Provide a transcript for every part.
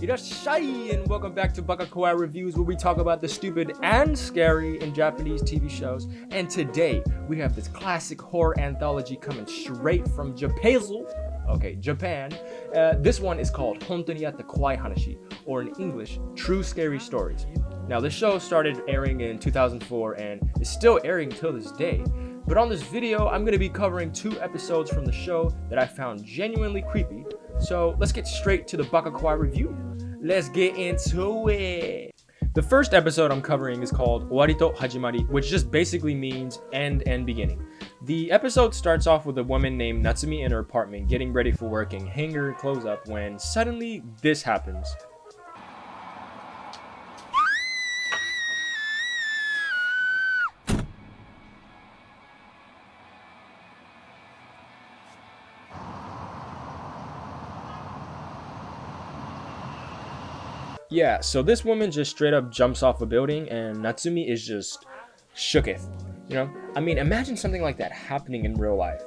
いらっしゃい and welcome back to Baka Kawaii Reviews, where we talk about the stupid and scary in Japanese TV shows. And today we have this classic horror anthology coming straight from Japan. This one is called 本当にあった怖い話, or in English, True Scary Stories. Now this show started airing in 2004 and is still airing till this day. But on this video, I'm going to be covering 2 episodes from the show that I found genuinely creepy. So let's get straight to the Baka Kawaii review. Let's get into it. The first episode I'm covering is called 終わりと始まり, which just basically means end and beginning. The episode starts off with a woman named Natsumi in her apartment getting ready for work and hanging her clothes up when suddenly this happens. Yeah, so this woman just straight up jumps off a building and Natsumi is just shooketh. You know? I mean, imagine something like that happening in real life.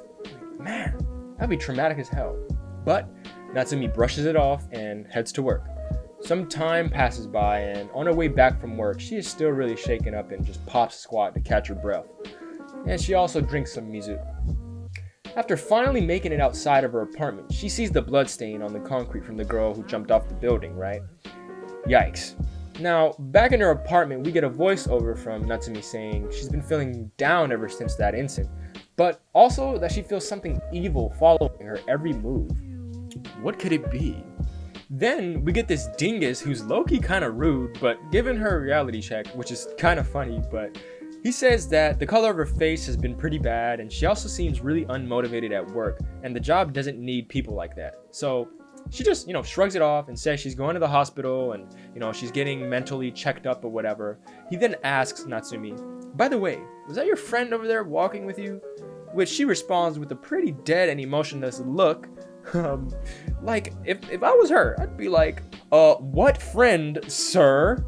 Man, that'd be traumatic as hell. But Natsumi brushes it off and heads to work. Some time passes by and on her way back from work, she is still really shaken up and just pops a squat to catch her breath. And she also drinks some mizu. After finally making it outside of her apartment, she sees the blood stain on the concrete from the girl who jumped off the building, right? Yikes. Now, back in her apartment, we get a voiceover from Natsumi saying she's been feeling down ever since that incident, but also that she feels something evil following her every move. What could it be? Then we get this dingus who's low-key kind of rude, but given her reality check, which is kind of funny, but he says that the color of her face has been pretty bad and she also seems really unmotivated at work and the job doesn't need people like that. So she just, shrugs it off and says she's going to the hospital and, she's getting mentally checked up or whatever. He then asks Natsumi, by the way, was that your friend over there walking with you? Which she responds with a pretty dead and emotionless look. Like, if I was her, I'd be like, what friend, sir?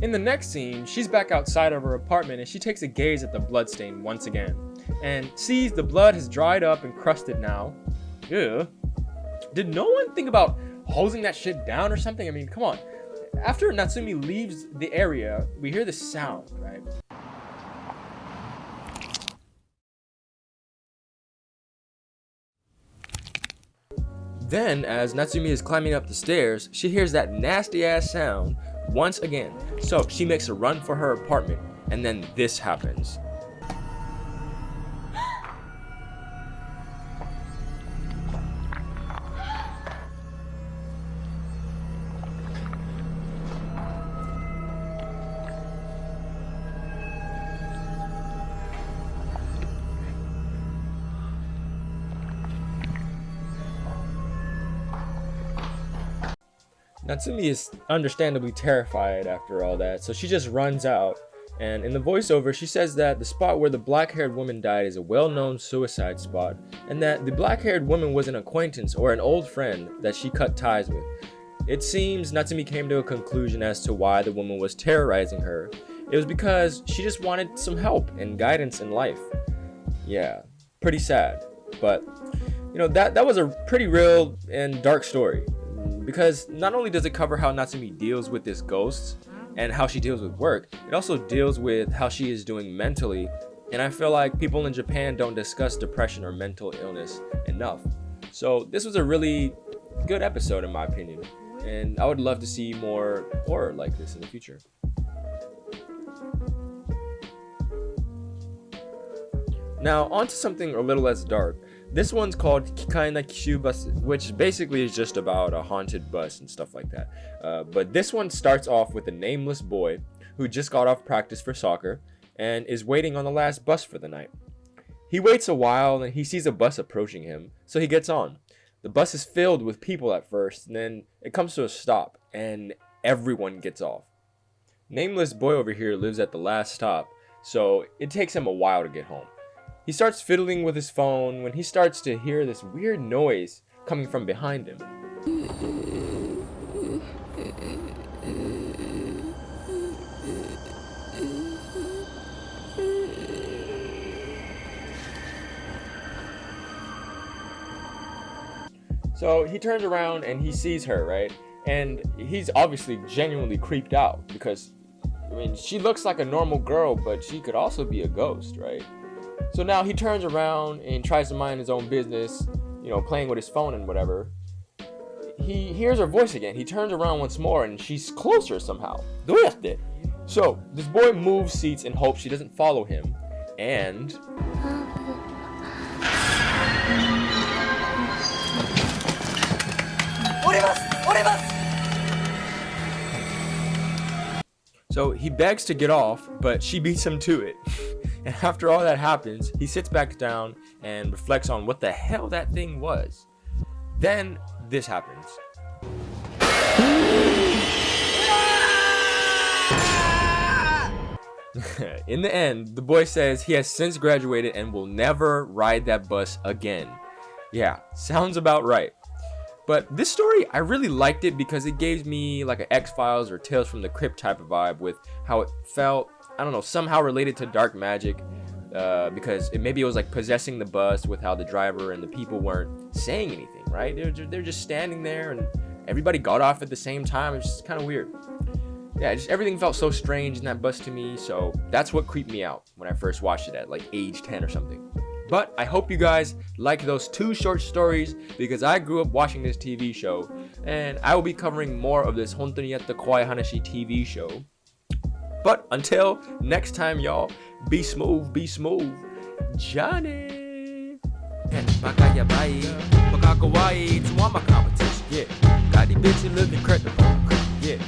In the next scene, she's back outside of her apartment and she takes a gaze at the bloodstain once again and sees the blood has dried up and crusted now. Ew. Did no one think about hosing that shit down or something? I mean, come on. After Natsumi leaves the area, we hear this sound, right? Then, as Natsumi is climbing up the stairs, she hears that nasty ass sound once again. So she makes a run for her apartment, and then this happens. Natsumi is understandably terrified after all that, so she just runs out, and in the voiceover she says that the spot where the black-haired woman died is a well-known suicide spot, and that the black-haired woman was an acquaintance or an old friend that she cut ties with. It seems Natsumi came to a conclusion as to why the woman was terrorizing her. It was because she just wanted some help and guidance in life. Yeah, pretty sad, but that was a pretty real and dark story. Because not only does it cover how Natsumi deals with this ghost and how she deals with work, it also deals with how she is doing mentally. And I feel like people in Japan don't discuss depression or mental illness enough. So this was a really good episode in my opinion. And I would love to see more horror like this in the future. Now on to something a little less dark. This one's called Kikai na Kishu Bus, which basically is just about a haunted bus and stuff like that. But this one starts off with a nameless boy who just got off practice for soccer and is waiting on the last bus for the night. He waits a while and he sees a bus approaching him, so he gets on. The bus is filled with people at first, and then it comes to a stop and everyone gets off. Nameless boy over here lives at the last stop, so it takes him a while to get home. He starts fiddling with his phone when he starts to hear this weird noise coming from behind him. So he turns around and he sees her, right? And he's obviously genuinely creeped out because, I mean, she looks like a normal girl, but she could also be a ghost, right? So now he turns around and tries to mind his own business, playing with his phone and whatever. He hears her voice again. He turns around once more and she's closer somehow. So this boy moves seats in hopes she doesn't follow him. And so he begs to get off, but she beats him to it. And after all that happens, he sits back down and reflects on what the hell that thing was. Then this happens. In the end, the boy says he has since graduated and will never ride that bus again. Yeah, sounds about right. But this story, I really liked it because it gave me like an X-Files or Tales from the Crypt type of vibe with how it felt, I don't know, somehow related to dark magic, because maybe it was like possessing the bus with how the driver and the people weren't saying anything, right? They're just standing there and everybody got off at the same time. It's just kind of weird. Yeah, just everything felt so strange in that bus to me, so that's what creeped me out when I first watched it at like age 10 or something. But I hope you guys like those 2 short stories because I grew up watching this TV show, and I will be covering more of this 本当にあった怖い話 TV show. But until next time, y'all, be smooth, be smooth. Johnny! Baka yabai, baka kawaii, it's one my competition. Yeah, got these bitches looking incredible. Yeah.